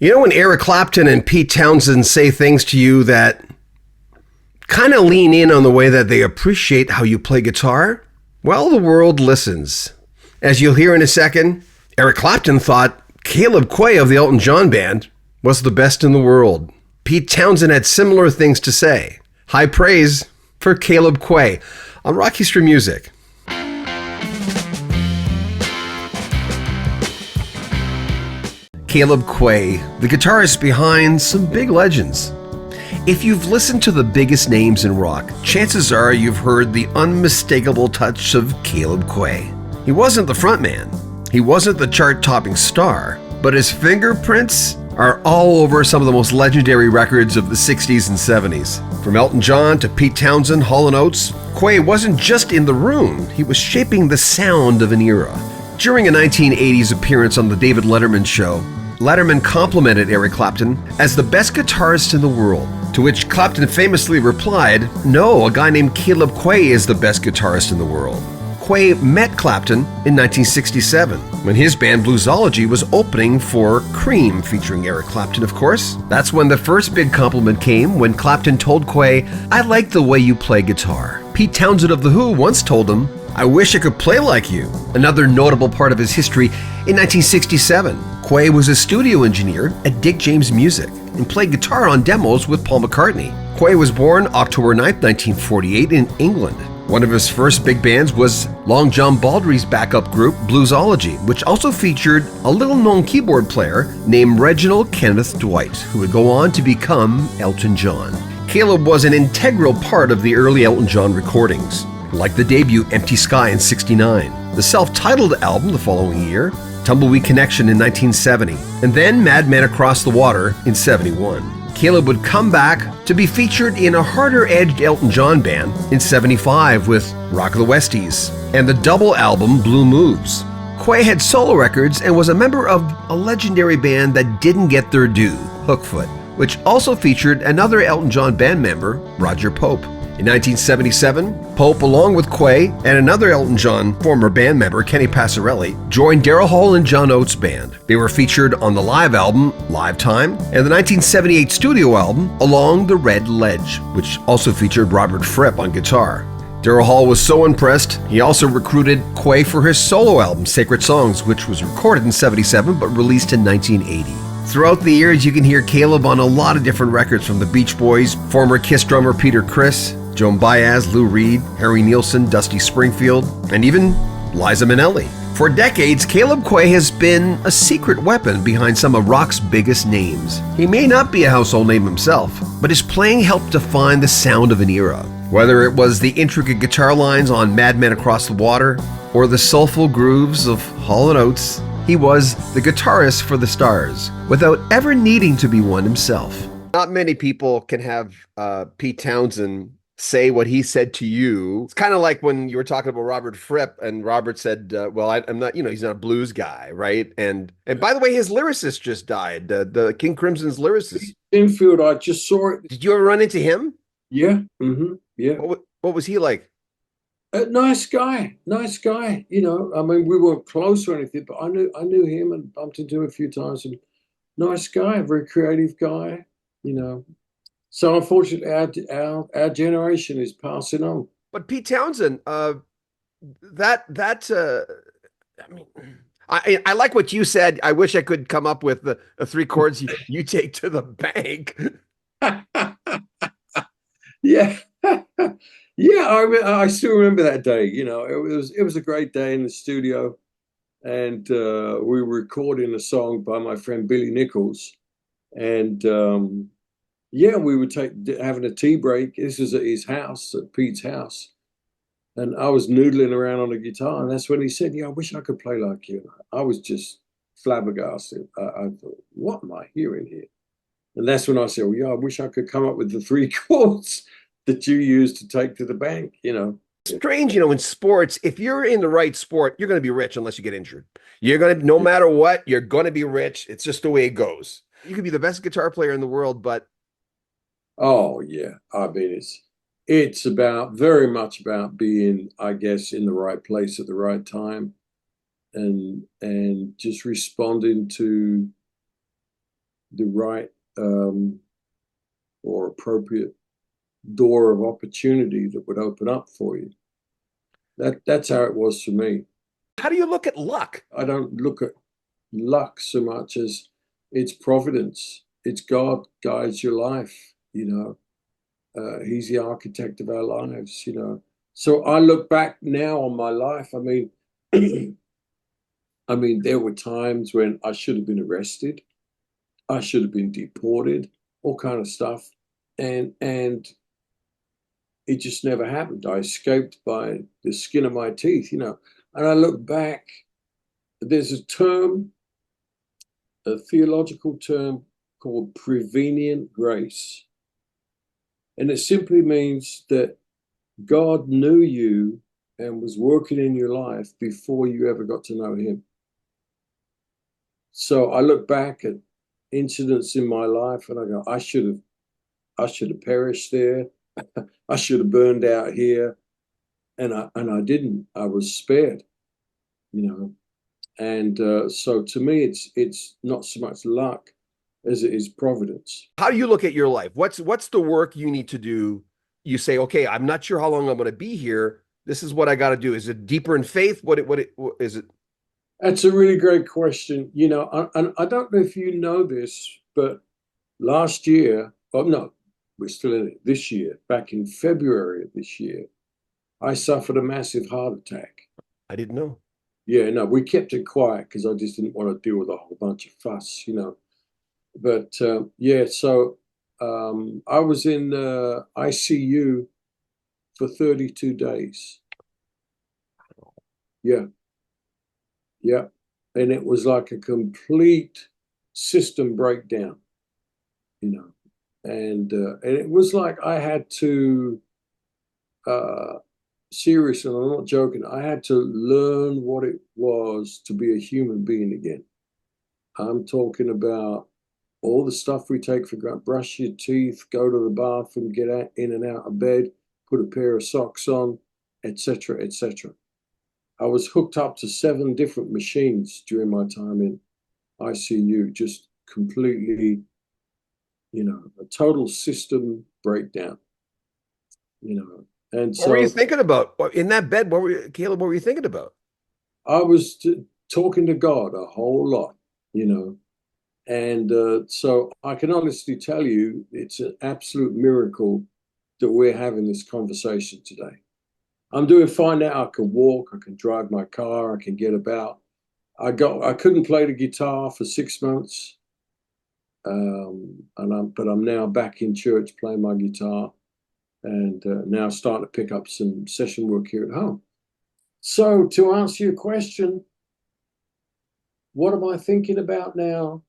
You know when Eric Clapton and Pete Townsend say things to you that kind of lean in on the way that they appreciate how you play guitar? Well, the world listens. As you'll hear in a second, Eric Clapton thought Caleb Quaye of the Elton John Band was the best in the world. Pete Townsend had similar things to say. High praise for Caleb Quaye on Rock History Music. Caleb Quaye, the guitarist behind some big legends. If you've listened to the biggest names in rock, chances are you've heard the unmistakable touch of Caleb Quaye. He wasn't the frontman, he wasn't the chart-topping star, but his fingerprints are all over some of the most legendary records of the 60s and 70s. From Elton John to Pete Townsend, Hall & Oates, Quaye wasn't just in the room, he was shaping the sound of an era. During a 1980s appearance on the David Letterman show, Letterman complimented Eric Clapton as the best guitarist in the world, to which Clapton famously replied, "No, a guy named Caleb Quaye is the best guitarist in the world." Quaye met Clapton in 1967, when his band Bluesology was opening for Cream, featuring Eric Clapton, of course. That's when the first big compliment came, when Clapton told Quaye, "I like the way you play guitar." Pete Townsend of The Who once told him, "I wish I could play like you." Another notable part of his history, in 1967, Quaye was a studio engineer at Dick James Music and played guitar on demos with Paul McCartney. Quaye was born October 9, 1948 in England. One of his first big bands was Long John Baldry's backup group, Bluesology, which also featured a little-known keyboard player named Reginald Kenneth Dwight, who would go on to become Elton John. Caleb was an integral part of the early Elton John recordings, like the debut Empty Sky in '69, the self-titled album the following year, Tumbleweed Connection in 1970, and then Madman Across the Water in '71. Caleb would come back to be featured in a harder-edged Elton John band in '75 with Rock of the Westies and the double album Blue Moves. Quaye had solo records and was a member of a legendary band that didn't get their due, Hookfoot, which also featured another Elton John band member, Roger Pope. In 1977, Pope, along with Quaye and another Elton John former band member, Kenny Passarelli, joined Daryl Hall and John Oates' band. They were featured on the live album, Live Time, and the 1978 studio album, Along the Red Ledge, which also featured Robert Fripp on guitar. Daryl Hall was so impressed, he also recruited Quaye for his solo album, Sacred Songs, which was recorded in '77 but released in 1980. Throughout the years, you can hear Caleb on a lot of different records, from the Beach Boys, former Kiss drummer Peter Criss, Joan Baez, Lou Reed, Harry Nilsson, Dusty Springfield, and even Liza Minnelli. For decades, Caleb Quaye has been a secret weapon behind some of rock's biggest names. He may not be a household name himself, but his playing helped define the sound of an era. Whether it was the intricate guitar lines on Madman Across the Water or the soulful grooves of Hall & Oates, he was the guitarist for the stars, without ever needing to be one himself. Not many people can have Pete Townsend say what he said to you. It's kind of like when you were talking about Robert Fripp, and Robert said, well, I'm not, he's not a blues guy, right? And by the way, his lyricist just died, the King Crimson's lyricist. Infield, I just saw it. Did you ever run into him? Yeah. Yeah. What was he like? A nice guy. I mean, we weren't close or anything, but I knew him and bumped into him a few times. And nice guy, very creative guy, So unfortunately, our generation is passing on. But Pete Townsend, I mean, I like what you said. I wish I could come up with the three chords you take to the bank. Yeah, yeah. I still remember that day. It was a great day in the studio, and we were recording a song by my friend Billy Nichols, and. Yeah, we were having a tea break. This was at his house, at Pete's house. And I was noodling around on the guitar. And that's when he said, "Yeah, I wish I could play like you." I was just flabbergasted. I thought, what am I hearing here? And that's when I said, "Well, yeah, I wish I could come up with the three chords that you used to take to the bank." Strange, in sports, if you're in the right sport, you're going to be rich unless you get injured. You're going to, no matter what, you're going to be rich. It's just the way it goes. You could be the best guitar player in the world, but oh yeah, I mean it's very much about being, I guess, in the right place at the right time, and just responding to the right or appropriate door of opportunity that would open up for you. That's how it was for me. How do you look at luck? I don't look at luck so much as it's providence. It's God guides your life, you know. He's the architect of our lives, you know. So I look back now on my life. I mean, I mean, there were times when I should have been arrested, I should have been deported, all kind of stuff, and it just never happened. I escaped by the skin of my teeth, you know. And I look back. There's a term, a theological term called prevenient grace, and it simply means that God knew you and was working in your life before you ever got to know him. So I look back at incidents in my life and I go, I should have perished there. I should have burned out here. And I didn't. I was spared, you know. And so to me it's not so much luck as it is providence. How do you look at your life? What's the work you need to do? You say, okay, I'm not sure how long I'm going to be here. This is what I got to do. Is it deeper in faith? What is it? That's a really great question. You know, and I don't know if you know this, but last year, oh no, we're still in it this year, back in February of this year, I suffered a massive heart attack. I didn't know. Yeah, no, we kept it quiet because I just didn't want to deal with a whole bunch of fuss, you know. But yeah, so I was in ICU for 32 days. Yeah, yeah. And it was like a complete system breakdown, you know. And it was like I had to uh seriously, I'm not joking, I had to learn what it was to be a human being again. I'm talking about all the stuff we take for granted: brush your teeth, go to the bathroom, get out, in and out of bed, put a pair of socks on, etc., etc. I was hooked up to 7 different machines during my time in ICU, just completely, you know, a total system breakdown, you know. And What were you so thinking about in that bed? Caleb? What were you thinking about? I was talking to God a whole lot, you know. And so I can honestly tell you, it's an absolute miracle that we're having this conversation today. I'm doing fine now. I can walk, I can drive my car, I can get about. I couldn't play the guitar for 6 months, but I'm now back in church playing my guitar, and now starting to pick up some session work here at home. So to answer your question, what am I thinking about now?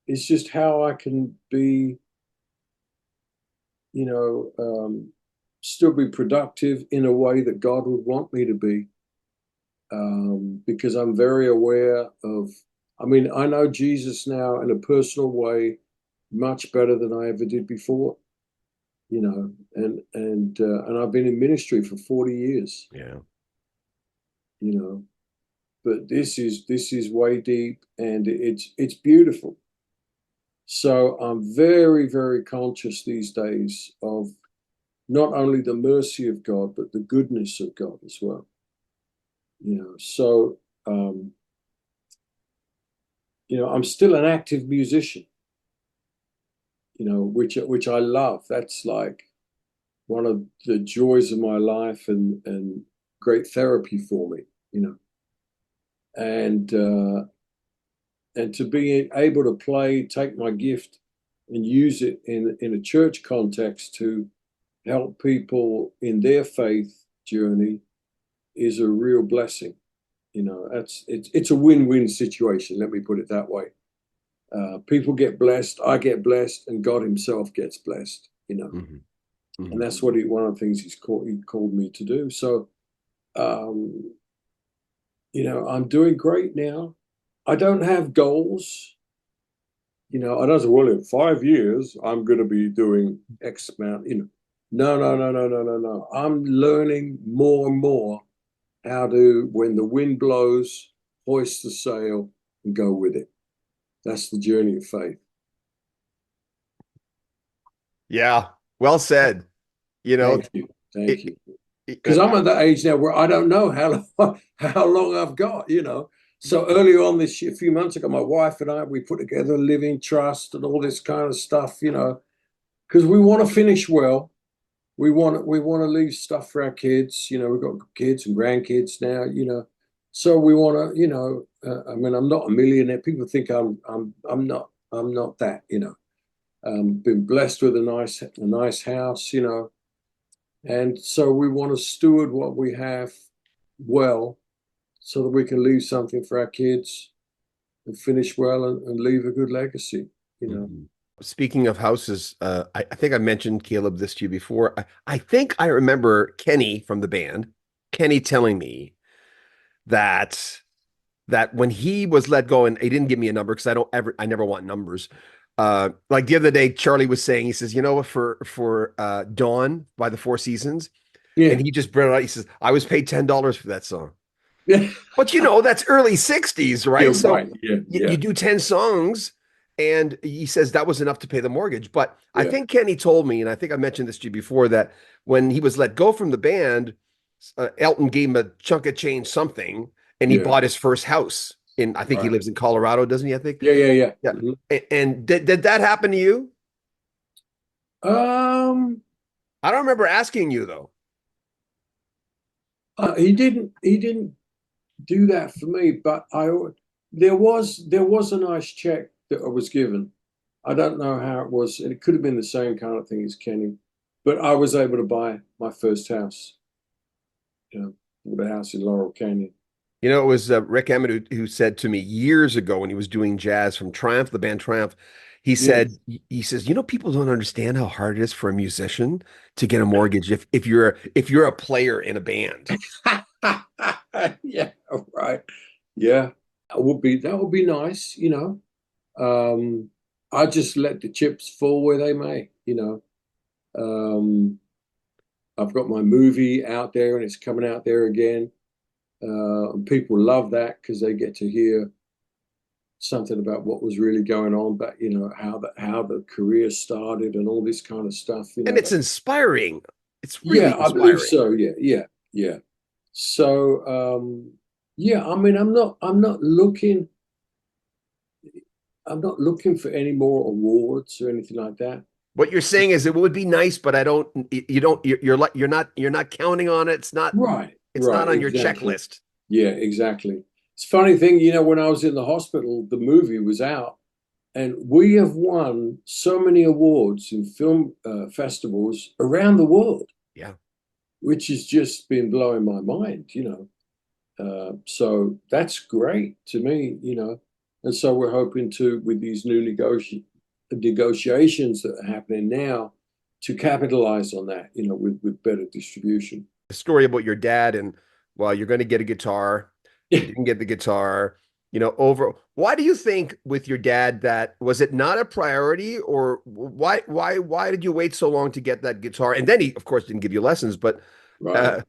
Is just how I can be, you know, still be productive in a way that God would want me to be. Because I'm very aware of, I mean, I know Jesus now in a personal way much better than I ever did before, you know, and I've been in ministry for 40 years, Yeah. you know, but this is way deep and it's beautiful. So I'm very, very conscious these days of not only the mercy of God, but the goodness of God as well. You know, so you know, I'm still an active musician, you know, which I love. That's like one of the joys of my life and great therapy for me, you know. And to be able to play, take my gift and use it in a church context to help people in their faith journey is a real blessing. You know, it's a win-win situation. Let me put it that way. People get blessed, I get blessed, and God Himself gets blessed. You know, Hmm. and Hmm. that's what one of the things He called me to do. So, um, you know, I'm doing great now. I don't have goals. You know, I don't say, well, in 5 years I'm going to be doing X amount. You know, no, no, no, no, no, no, no. I'm learning more and more how to, when the wind blows, hoist the sail and go with it. That's the journey of faith. Yeah. Well said. You know, Thank you. Thank it, you. Because I'm at that age now where I don't know how long, how long I've got, you know. So early on this year, a few months ago, my wife and I, we put together a living trust and all this kind of stuff, you know, because we want to finish well. We want to leave stuff for our kids. You know, we've got kids and grandkids now, you know. So we want to, you know, I mean, I'm not a millionaire. People think I'm not that, you know. Been blessed with a nice house, you know, and so we want to steward what we have well so that we can leave something for our kids and finish well and leave a good legacy, you know. Mhm. Speaking of houses, I think I mentioned Caleb this to you before. I think I remember Kenny from the band, Kenny telling me that when he was let go, and he didn't give me a number because I never want numbers. Like the other day, Charlie was saying, he says, you know, for Dawn by the Four Seasons, and Yeah. he just brought it out. He says, I was paid $10 for that song. Yeah. But you know, that's early 60s, right? You're So right. Yeah. you Yeah. do 10 songs, and he says that was enough to pay the mortgage. But I Yeah. think Kenny told me, and I think I mentioned this to you before, that when he was let go from the band, Elton gave him a chunk of change, something, and he Yeah. bought his first house in, I think he Right. lives in Colorado, doesn't he? I think. Yeah. Yeah. Yeah. Yeah. Mhm. And did that happen to you? Um, I don't remember asking you though. he didn't do that for me, but there was a nice check that I was given. I don't know how it was, and it could have been the same kind of thing as Kenny, but I was able to buy my first house, you know, the house in Laurel Canyon. You know, it was Rick Emmett who said to me years ago when he was doing jazz from Triumph, the band Triumph. He Yeah. said, he says, you know, people don't understand how hard it is for a musician to get a mortgage if you're a player in a band. Yeah, right. Yeah. That would be nice, you know. I just let the chips fall where they may, you know. Um, I've got my movie out there and it's coming out there again. And people love that because they get to hear something about what was really going on, but you know, how the career started and all this kind of stuff, you And know. it's inspiring. It's Yeah, really I believe inspiring. so. Yeah, yeah, yeah. So yeah, I mean I'm not looking for any more awards or anything like that. What you're saying is it would be nice, but I don't, you don't, you're not counting on it. Right, It's not right, on your exactly. checklist. Yeah, exactly. It's a funny thing, you know, when I was in the hospital, the movie was out, and we have won so many awards in film festivals around the world, Yeah. which has just been blowing my mind, you know. So that's great to me, you know. And so we're hoping to, with these new negotiations that are happening now, to capitalize on that, you know, with better distribution. The story about your dad and, well, you're going to get a guitar. You didn't get the guitar, why do you think with your dad that was it not a priority, or why did you wait so long to get that guitar? And then he, of course, didn't give you lessons, but Right. uh,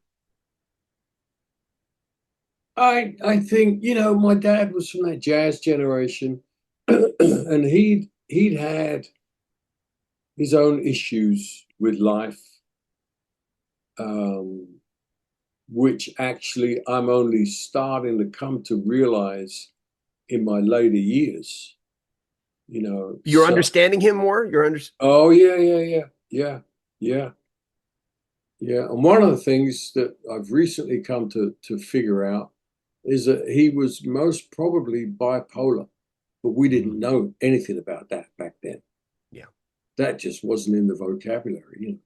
I think, you know, my dad was from that jazz generation, and he'd had his own issues with life, um, which actually I'm only starting to come to realize in my later years, you know. you're So, understanding him more. oh yeah, yeah, yeah, yeah, yeah, yeah. And one of the things that I've recently come to figure out is that he was most probably bipolar, but we didn't Mm, know anything about that back then. yeah. That just wasn't in the vocabulary, you know.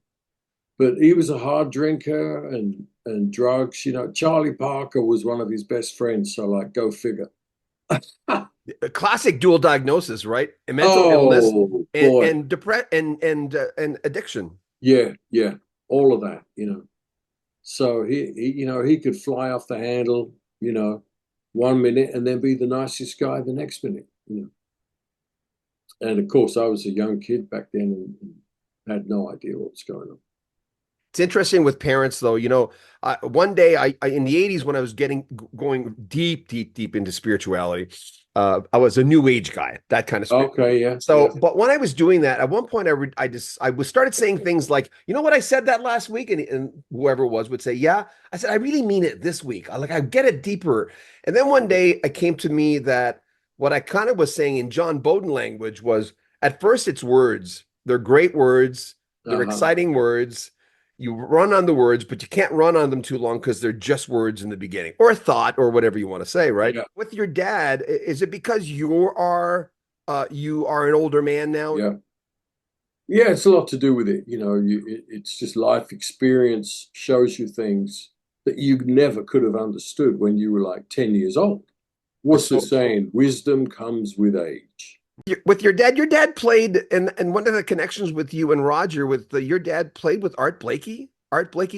But he was a hard drinker and drugs. You know, Charlie Parker was one of his best friends. So, like, go figure. A classic dual diagnosis, right? A mental illness Oh and boy, and depression and addiction. yeah, yeah, all of that. You know, so he could fly off the handle. You know, 1 minute and then be the nicest guy the next minute. You know, and of course I was a young kid back then and had no idea what was going on. It's interesting with parents, though. One day, I in the '80s when I was going deep, deep, deep into spirituality, I was a new age guy, that kind of spirit. Okay, yeah, So, yeah. but when I was doing that, at one point, I was started saying things like, you know what I said that last week, and whoever it was would say, yeah. I said, I really mean it this week. I get it deeper. And then one day, it came to me that what I kind of was saying in John Bowden language was, at first, it's words. They're great words. They're Uh-huh. exciting words. You run on the words, but you can't run on them too long because they're just words in the beginning or a thought or whatever you want to say, right? Yeah, With your dad, is it because you are an older man now? yeah. Yeah, it's a lot to do with it. It's just life experience shows you things that you never could have understood when you were like 10 years old. What's the So saying? Wisdom comes with age. with your dad played, and one of the connections with you and Roger your dad played with Art Blakey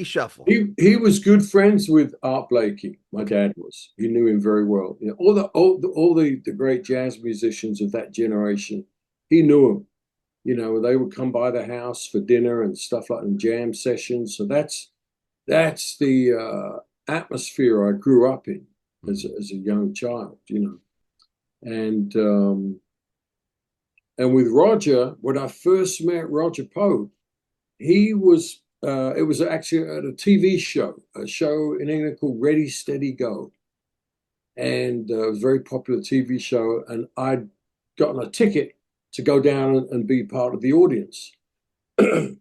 Shuffle. He was good friends with Art Blakey. My dad was. He knew him very well. All the great jazz musicians of that generation, he knew them. They would come by the house for dinner and stuff like and jam sessions. So that's the atmosphere I grew up in as a young child. And with Roger, when I first met Roger Poe, he was it was actually at a TV show, a show in England called Ready Steady Go, and it was a very popular TV show. And I'd gotten a ticket to go down and be part of the audience. And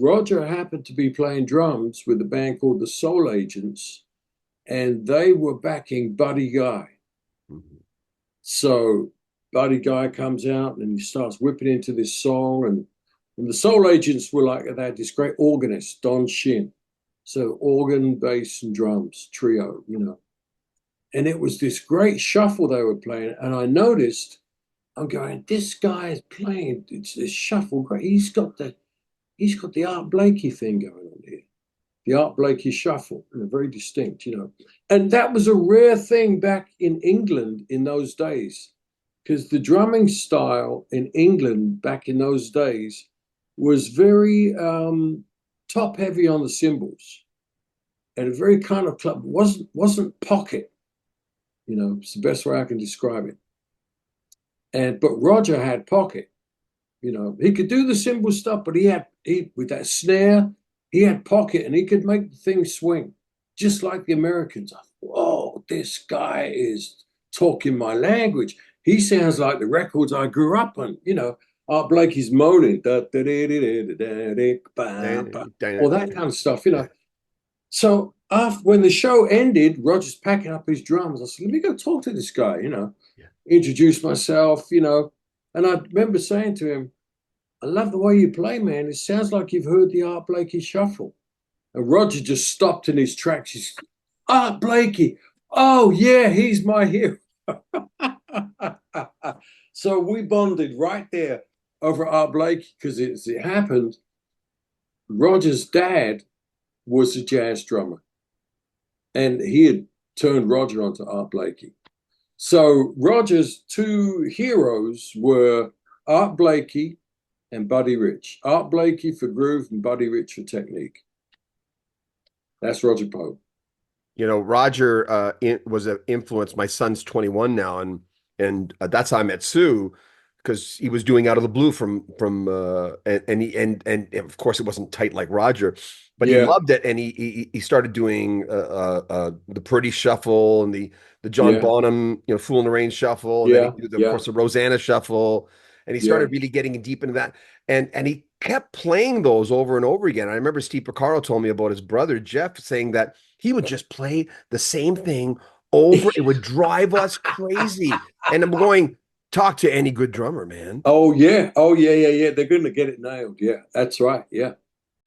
Roger happened to be playing drums with a band called the Soul Agents, and they were backing Buddy Guy. Mm-hmm. So Buddy Guy comes out and he starts whipping into this song, and the Soul Agents were like they had this great organist, Don Shin. So organ, bass, and drums trio, And it was this great shuffle they were playing, and I noticed. I'm going, this guy is playing it's this shuffle. Great. He's got the Art Blakey thing going on here. The Art Blakey shuffle, very distinct, And that was a rare thing back in England in those days, because the drumming style in England back in those days was very top heavy on the cymbals, and a very kind of club wasn't pocket. It's the best way I can describe it. But Roger had pocket. He could do the cymbal stuff, but he with that snare, he had pocket, and he could make the thing swing, just like the Americans. I thought, whoa, this guy is talking my language. He sounds like the records I grew up on. Art Blakey's moaning, all that kind of stuff. So when the show ended, Roger's packing up his drums. I said, let me go talk to this guy. Introduce myself, and I remember saying to him, I love the way you play, man. It sounds like you've heard the Art Blakey shuffle. And Roger just stopped in his tracks. He's, Art Blakey, oh yeah, he's my hero. So we bonded right there over Art Blakey, because it happened. Roger's dad was a jazz drummer, and he had turned Roger onto Art Blakey. So Roger's two heroes were Art Blakey and Buddy Rich. Art Blakey for groove and Buddy Rich for technique. That's Roger Poe. Roger was an influence. My son's 21 now, and that's how I met Sue, because he was doing Out of the Blue from and of course it wasn't tight like Roger, but he loved it, and he started doing the Pretty Shuffle and the John Bonham, Fool in the Rain Shuffle, and then he did, of course, the Rosanna Shuffle, and he started really getting deep into that, and he kept playing those over and over again. I remember Steve Porcaro told me about his brother Jeff saying that he would just play the same thing over. It would drive us crazy, and I'm going, talk to any good drummer, man. Oh yeah, yeah. They're going to get it nailed. Yeah, that's right. Yeah.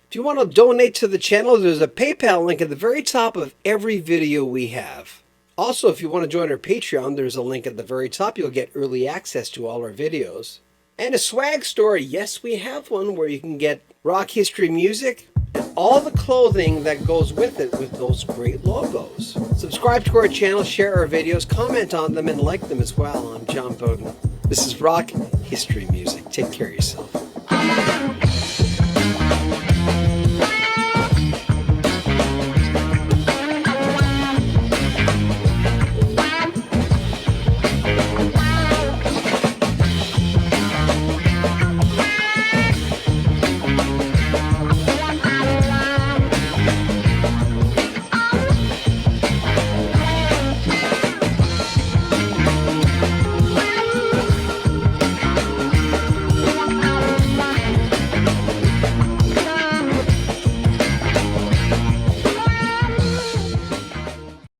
If you want to donate to the channel, there's a PayPal link at the very top of every video we have. Also, if you want to join our Patreon, there's a link at the very top. You'll get early access to all our videos. And a swag store. Yes, we have one where you can get rock history music and all the clothing that goes with it with those great logos. Subscribe to our channel, share our videos, comment on them, and like them as well. I'm John Bowden. This is Rock History Music. Take care of yourself.